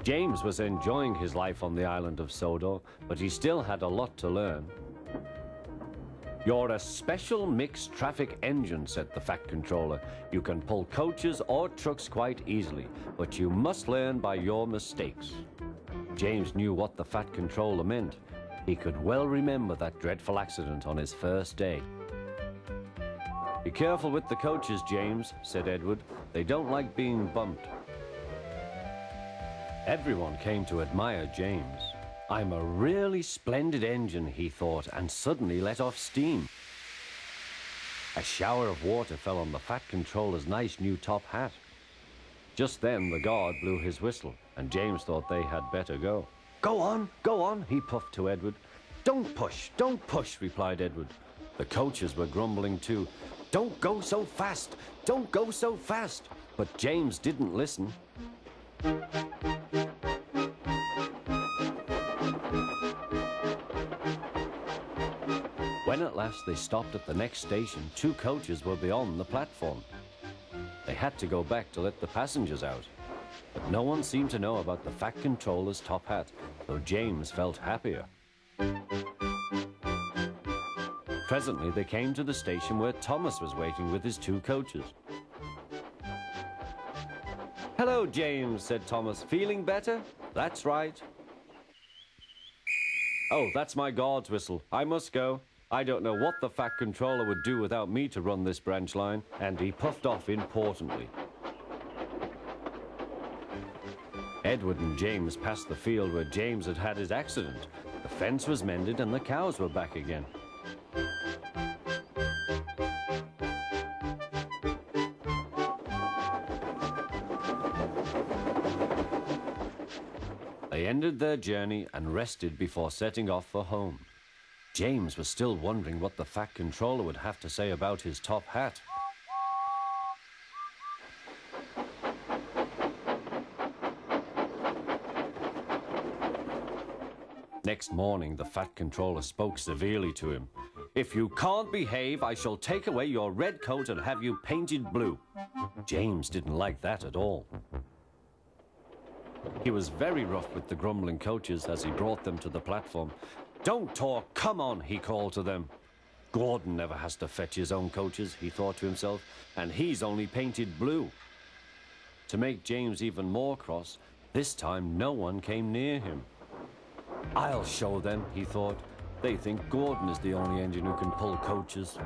James was enjoying his life on the island of Sodor, but he still had a lot to learn. "You're a special mixed traffic engine," said the Fat Controller. "You can pull coaches or trucks quite easily, but you must learn by your mistakes." James knew what the Fat Controller meant. He could well remember that dreadful accident on his first day. "Be careful with the coaches, James," said Edward. "They don't like being bumped." Everyone came to admire James. "I'm a really splendid engine," he thought, and suddenly let off steam. A shower of water fell on the Fat Controller's nice new top hat. Just then the guard blew his whistle, and James thought they had better go. Go on," he puffed to Edward. Don't push," replied Edward. The coaches were grumbling too. Don't go so fast! But James didn't listen. When at last they stopped at the next station, 2 coaches were beyond the platform. They had to go back to let the passengers out. But no one seemed to know about the Fat Controller's top hat, though James felt happier. Presently they came to the station where Thomas was waiting with his 2 coaches. "Hello, James," said Thomas. "Feeling better?" "That's right." "Oh, that's my guard's whistle. I must go. I don't know what the Fat Controller would do without me to run this branch line," and he puffed off importantly. Edward and James passed the field where James had had his accident. The fence was mended and the cows were back again. They ended their journey and rested before setting off for home. James was still wondering what the Fat Controller would have to say about his top hat. Next morning, the Fat Controller spoke severely to him. "If you can't behave, I shall take away your red coat and have you painted blue." James didn't like that at all. He was very rough with the grumbling coaches as he brought them to the platform. "Don't talk, come on," he called to them. "Gordon never has to fetch his own coaches," he thought to himself, "and he's only painted blue." To make James even more cross, this time no one came near him. "I'll show them," he thought. "They think Gordon is the only engine who can pull coaches."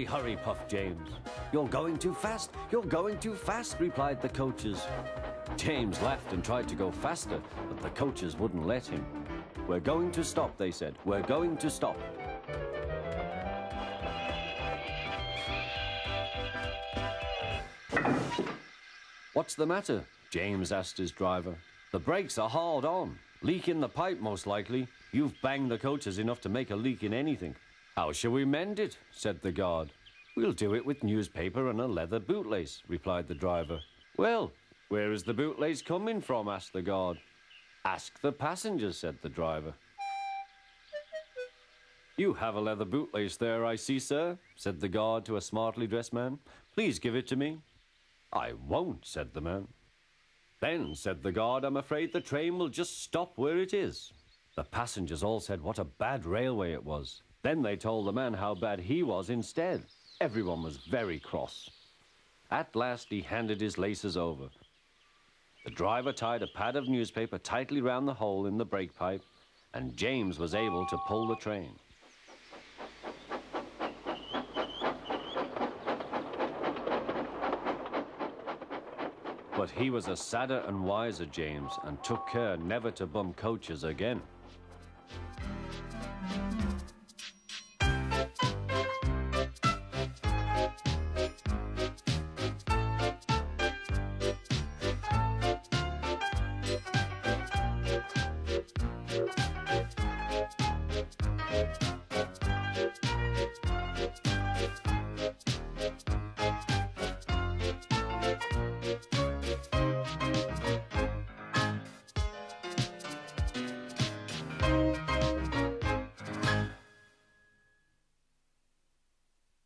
Hurry, puffed James. You're going too fast, replied the coaches. James laughed and tried to go faster, but the coaches wouldn't let him. "We're going to stop," they said. "We're going to stop." "What's the matter?" James asked his driver. "The brakes are hard on. Leak in the pipe, most likely. You've banged the coaches enough to make a leak in anything." "How shall we mend it?" said the guard. "We'll do it with newspaper and a leather bootlace," replied the driver. "Well, where is the bootlace coming from?" asked the guard. "Ask the passengers," said the driver. "You have a leather bootlace there, I see, sir," said the guard to a smartly dressed man. "Please give it to me." "I won't," said the man. "Then," said the guard, "I'm afraid the train will just stop where it is." The passengers all said what a bad railway it was. Then they told the man how bad he was instead. Everyone was very cross. At last he handed his laces over. The driver tied a pad of newspaper tightly round the hole in the brake pipe, and James was able to pull the train. But he was a sadder and wiser James, and took care never to bump coaches again.